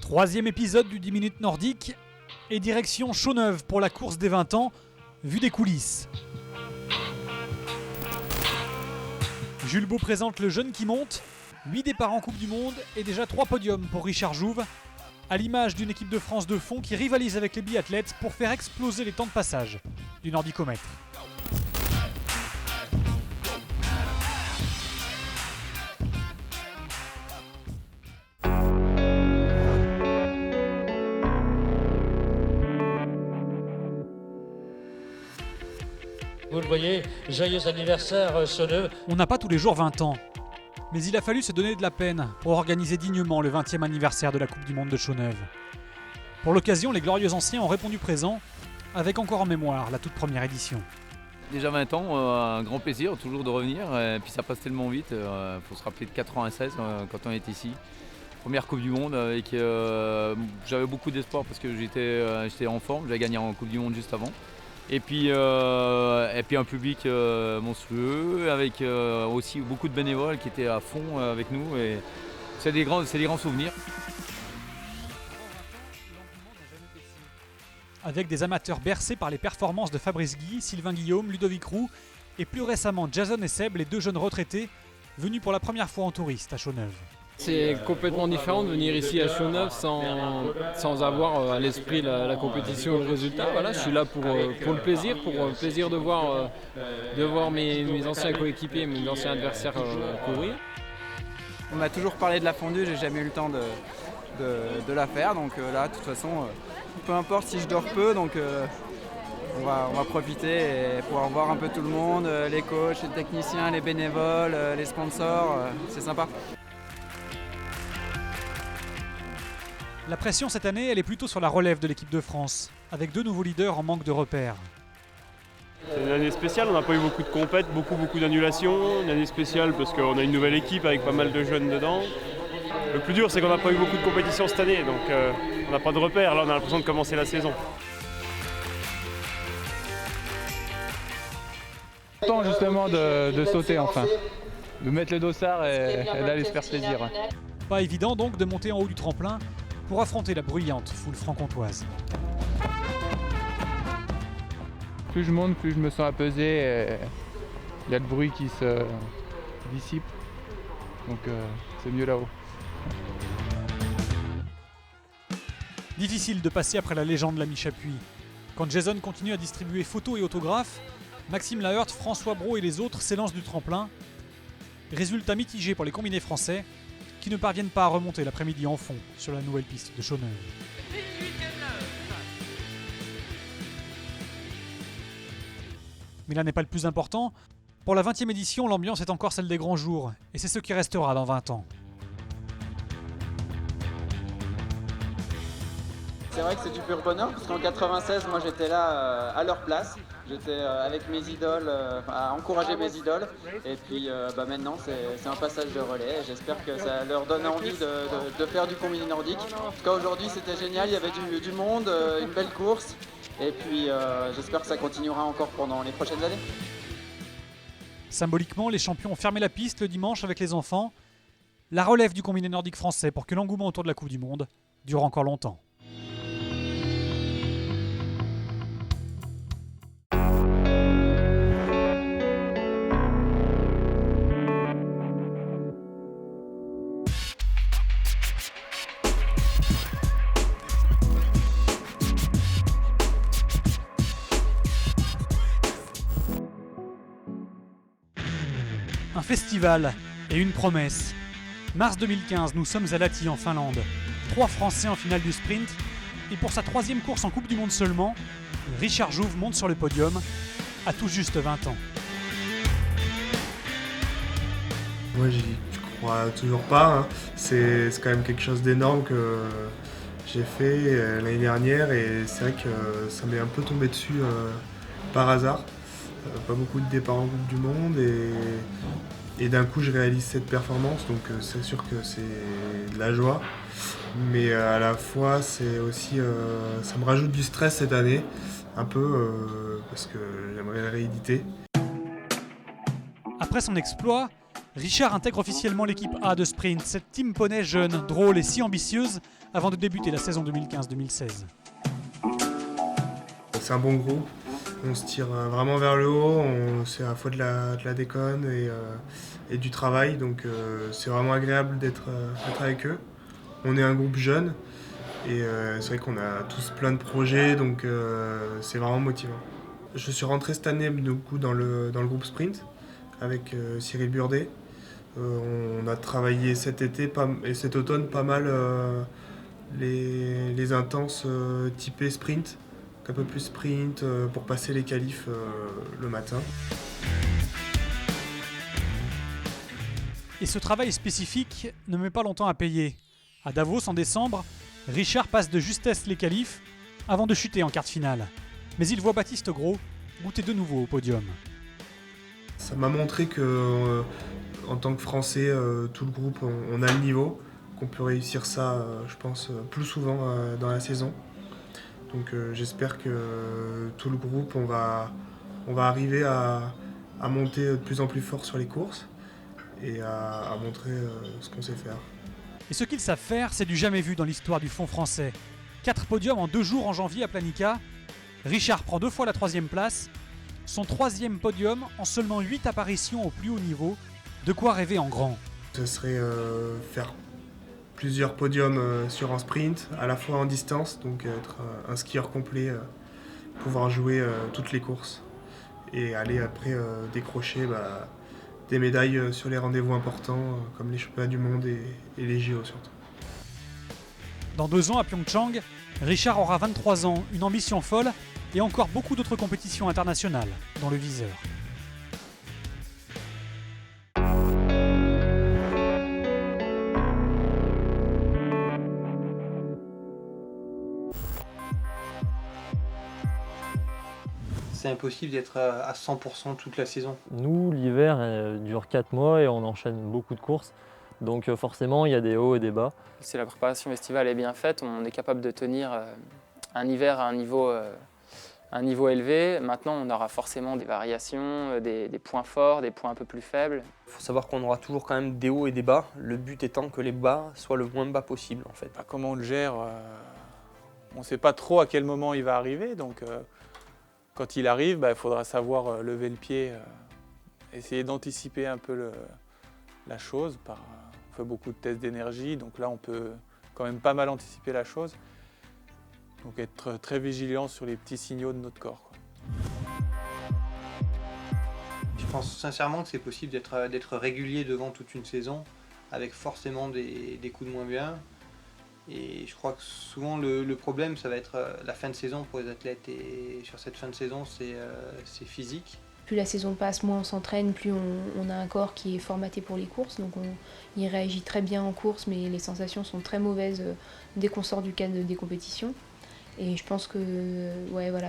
Troisième épisode du 10 minutes nordique et direction Chaux-Neuve pour la course des 20 ans, vue des coulisses. Jules Beau présente le jeune qui monte, 8 départs en Coupe du Monde et déjà 3 podiums pour Richard Jouve, à l'image d'une équipe de France de fond qui rivalise avec les biathlètes pour faire exploser les temps de passage du nordicomètre. Vous le voyez, joyeux anniversaire Chaux-Neuve. On n'a pas tous les jours 20 ans, mais il a fallu se donner de la peine pour organiser dignement le 20e anniversaire de la Coupe du Monde de Chaux-Neuve. Pour l'occasion, les glorieux anciens ont répondu présent, avec encore en mémoire la toute première édition. Déjà 20 ans, un grand plaisir toujours de revenir, et puis ça passe tellement vite, il faut se rappeler de 96 quand on est ici. Première Coupe du Monde, avec, j'avais beaucoup d'espoir parce que j'étais en forme, j'avais gagné en Coupe du Monde juste avant. Et puis un public monstrueux, avec aussi beaucoup de bénévoles qui étaient à fond avec nous. Et c'est des grands souvenirs. Avec des amateurs bercés par les performances de Fabrice Guy, Sylvain Guillaume, Ludovic Roux et plus récemment Jason et Seb, les deux jeunes retraités venus pour la première fois en touriste à Chaux-Neuve. C'est complètement différent de venir ici à Chaux-Neuve sans avoir à l'esprit la compétition et le résultat. Voilà, je suis là pour le plaisir, de voir mes anciens coéquipiers, mes anciens adversaires courir. On m'a toujours parlé de la fondue, j'ai jamais eu le temps de la faire. Donc là, de toute façon, peu importe si je dors peu, donc on va profiter et pouvoir voir un peu tout le monde, les coachs, les techniciens, les bénévoles, les sponsors, c'est sympa. La pression cette année, elle est plutôt sur la relève de l'équipe de France, avec deux nouveaux leaders en manque de repères. C'est une année spéciale, on n'a pas eu beaucoup de compètes, beaucoup d'annulations. Une année spéciale parce qu'on a une nouvelle équipe avec pas mal de jeunes dedans. Le plus dur, c'est qu'on n'a pas eu beaucoup de compétitions cette année, donc on n'a pas de repères. Là, on a l'impression de commencer la saison. Temps justement de sauter enfin, de mettre le dossard et d'aller se faire plaisir. Pas évident donc de monter en haut du tremplin pour affronter la bruyante foule franc-comtoise. Plus je monte, plus je me sens apaisé, et il y a le bruit qui se dissipe, donc c'est mieux là-haut. Difficile de passer après la légende Lamy Chapuis. Quand Jason continue à distribuer photos et autographes, Maxime Laheurte, François Brault et les autres s'élancent du tremplin. Résultat mitigé pour les combinés français qui ne parviennent pas à remonter l'après-midi en fond sur la nouvelle piste de Chaux-Neuve. Mais là n'est pas le plus important. Pour la 20e édition, l'ambiance est encore celle des grands jours, et c'est ce qui restera dans 20 ans. C'est vrai que c'est du pur bonheur, parce qu'en 96, moi j'étais là à leur place. J'étais avec mes idoles, à encourager mes idoles. Et puis maintenant, c'est un passage de relais. J'espère que ça leur donne envie de faire du combiné nordique. En tout cas, aujourd'hui, c'était génial. Il y avait du monde, une belle course. Et puis, j'espère que ça continuera encore pendant les prochaines années. Symboliquement, les champions ont fermé la piste le dimanche avec les enfants. La relève du combiné nordique français pour que l'engouement autour de la Coupe du Monde dure encore longtemps. Un festival et une promesse. Mars 2015, nous sommes à Lahti en Finlande. 3 Français en finale du sprint. Et pour sa 3e course en Coupe du Monde seulement, Richard Jouve monte sur le podium à tout juste 20 ans. Moi j'y crois toujours pas, hein. C'est quand même quelque chose d'énorme que j'ai fait l'année dernière et c'est vrai que ça m'est un peu tombé dessus par hasard. Pas beaucoup de départs en Coupe du Monde et d'un coup je réalise cette performance, donc c'est sûr que c'est de la joie, mais à la fois c'est aussi ça me rajoute du stress cette année, un peu parce que j'aimerais la rééditer. Après son exploit, Richard intègre officiellement l'équipe A de sprint, cette team poney jeune, drôle et si ambitieuse avant de débuter la saison 2015-2016. C'est un bon groupe, on se tire vraiment vers le haut, c'est à la fois de la déconne et du travail, donc c'est vraiment agréable d'être avec eux. On est un groupe jeune et c'est vrai qu'on a tous plein de projets, donc c'est vraiment motivant. Je suis rentré cette année du coup, dans le groupe sprint avec Cyril Burdet. On a travaillé cet été et cet automne pas mal les intenses typés sprint, un peu plus sprint pour passer les qualifs le matin. Et ce travail spécifique ne met pas longtemps à payer. À Davos en décembre, Richard passe de justesse les qualifs avant de chuter en quart de finale. Mais il voit Baptiste Gros goûter de nouveau au podium. Ça m'a montré que en tant que Français, tout le groupe, on a le niveau, qu'on peut réussir ça, je pense, plus souvent dans la saison. Donc j'espère que tout le groupe, on va arriver à monter de plus en plus fort sur les courses et à montrer ce qu'on sait faire. Et ce qu'ils savent faire, c'est du jamais vu dans l'histoire du fond français. 4 podiums en 2 jours en janvier à Planica. Richard prend 2 fois la 3e place. Son 3e podium en seulement 8 apparitions au plus haut niveau. De quoi rêver en grand. Ce serait faire plusieurs podiums sur un sprint, à la fois en distance, donc être un skieur complet, pouvoir jouer toutes les courses et aller après décrocher des médailles sur les rendez-vous importants comme les championnats du monde et les JO surtout. Dans 2 ans à Pyeongchang, Richard aura 23 ans, une ambition folle et encore beaucoup d'autres compétitions internationales dans le viseur. C'est impossible d'être à 100% toute la saison. Nous, l'hiver dure 4 mois et on enchaîne beaucoup de courses. Donc forcément, il y a des hauts et des bas. Si la préparation estivale est bien faite, on est capable de tenir un hiver à un niveau élevé. Maintenant, on aura forcément des variations, des points forts, des points un peu plus faibles. Il faut savoir qu'on aura toujours quand même des hauts et des bas. Le but étant que les bas soient le moins bas possible en fait. Comment on le gère, on ne sait pas trop à quel moment il va arriver. Donc quand il arrive, il faudra savoir lever le pied, essayer d'anticiper un peu la chose. On fait beaucoup de tests d'énergie, donc là on peut quand même pas mal anticiper la chose. Donc être très vigilant sur les petits signaux de notre corps. Je pense sincèrement que c'est possible d'être régulier devant toute une saison, avec forcément des coups de moins bien. Et je crois que souvent le problème, ça va être la fin de saison pour les athlètes. Et sur cette fin de saison, c'est physique. Plus la saison passe, moins on s'entraîne, plus on a un corps qui est formaté pour les courses. Donc il réagit très bien en course, mais les sensations sont très mauvaises dès qu'on sort du cadre des compétitions. Et je pense que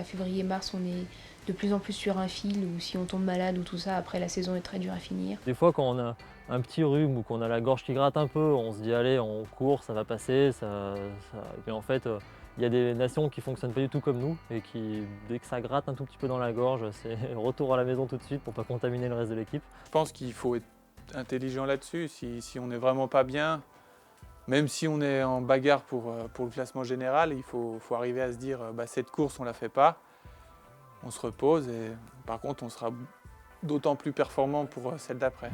février-mars, on est de plus en plus sur un fil, ou si on tombe malade ou tout ça, après la saison est très dure à finir. Des fois, quand on a un petit rhume ou qu'on a la gorge qui gratte un peu, on se dit allez, on court, ça va passer. Et puis en fait, il y a des nations qui ne fonctionnent pas du tout comme nous et qui, dès que ça gratte un tout petit peu dans la gorge, c'est retour à la maison tout de suite pour ne pas contaminer le reste de l'équipe. Je pense qu'il faut être intelligent là-dessus. Si on n'est vraiment pas bien, même si on est en bagarre pour le classement général, il faut arriver à se dire cette course on ne la fait pas, on se repose et par contre on sera d'autant plus performant pour celle d'après.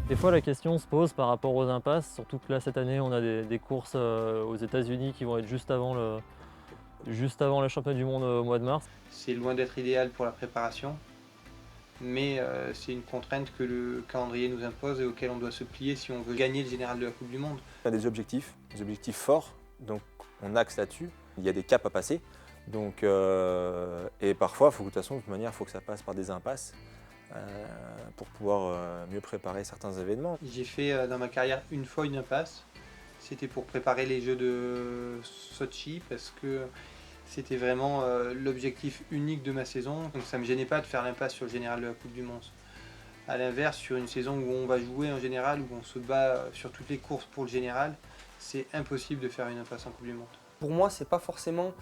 Des fois la question se pose par rapport aux impasses, surtout que là cette année on a des courses aux États-Unis qui vont être juste avant le championnat du monde au mois de mars. C'est loin d'être idéal pour la préparation, mais c'est une contrainte que le calendrier nous impose et auquel on doit se plier si on veut gagner le général de la Coupe du Monde. On a des objectifs forts, donc on axe là-dessus. Il y a des caps à passer, donc, et parfois, de toute manière, il faut que ça passe par des impasses pour pouvoir mieux préparer certains événements. J'ai fait dans ma carrière une fois une impasse, c'était pour préparer les Jeux de Sochi parce que c'était vraiment l'objectif unique de ma saison, donc ça ne me gênait pas de faire l'impasse sur le général de la Coupe du Monde. A l'inverse, sur une saison où on va jouer en général, où on se bat sur toutes les courses pour le général, c'est impossible de faire une impasse en Coupe du Monde. Pour moi, c'est pas forcément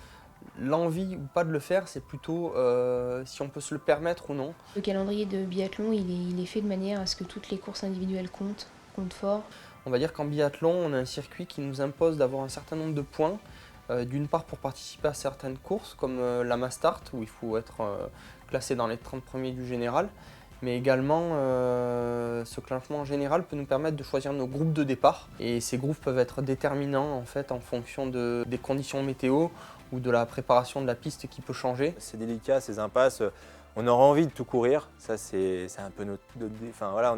l'envie ou pas de le faire, c'est plutôt si on peut se le permettre ou non. Le calendrier de biathlon, il est fait de manière à ce que toutes les courses individuelles comptent fort. On va dire qu'en biathlon, on a un circuit qui nous impose d'avoir un certain nombre de points. D'une part pour participer à certaines courses, comme la Mastart, où il faut être classé dans les 30 premiers du général. Mais également, ce classement général peut nous permettre de choisir nos groupes de départ. Et ces groupes peuvent être déterminants en fait en fonction des conditions météo ou de la préparation de la piste qui peut changer. C'est délicat, ces impasses. On aura envie de tout courir. Ça, c'est un peu notre. Enfin, voilà,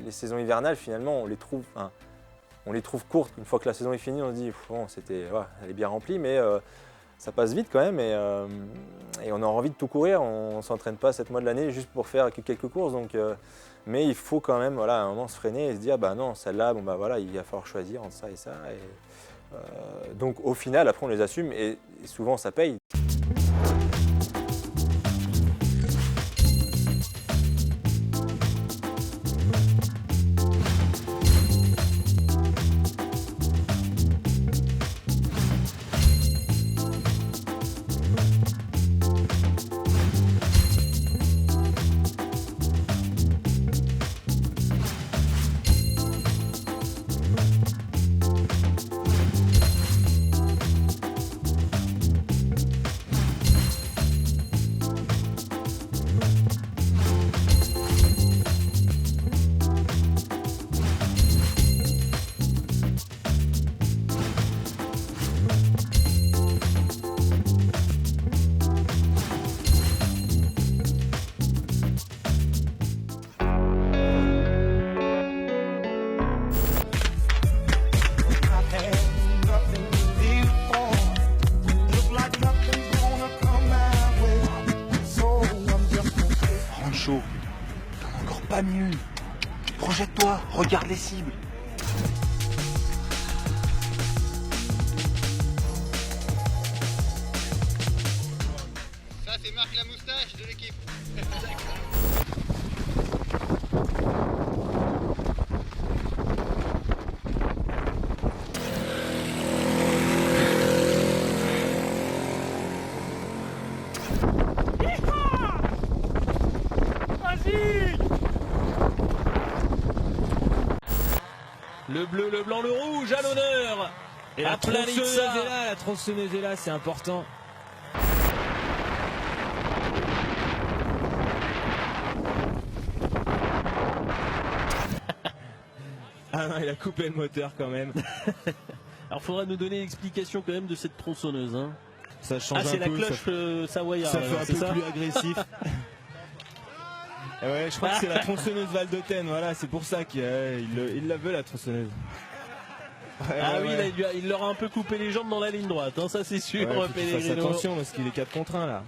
les saisons hivernales, finalement, on les trouve courtes. Une fois que la saison est finie, on se dit, bon, voilà, elle est bien remplie, mais ça passe vite quand même. Et on a envie de tout courir. On ne s'entraîne pas 7 mois de l'année juste pour faire quelques courses. Donc, mais il faut quand même, voilà, à un moment, se freiner et se dire, bah non, celle-là, bon, bah voilà, il va falloir choisir entre ça et ça. Donc, au final, après, on les assume et souvent, ça paye. T'en as encore pas mieux. Projette-toi, regarde les cibles. Ça, c'est Marc la moustache de l'équipe. Le bleu, le blanc, le rouge à l'honneur. Et la tronçonneuse est là, la tronçonneuse est là, c'est important. Ah non, il a coupé le moteur quand même. Alors faudra nous donner l'explication quand même de cette tronçonneuse. Hein. Ça change un peu. Ah, c'est la cloche savoyarde. Ça fait un peu plus agressif. Ouais, je crois que c'est la tronçonneuse Valdôtaine, voilà, c'est pour ça qu'il la veut la tronçonneuse. Ouais, ah ouais, oui, ouais. il leur a un peu coupé les jambes dans la ligne droite, hein, ça c'est sûr. Ouais, faut qu'il fasse attention parce qu'il est 4 contre 1 là.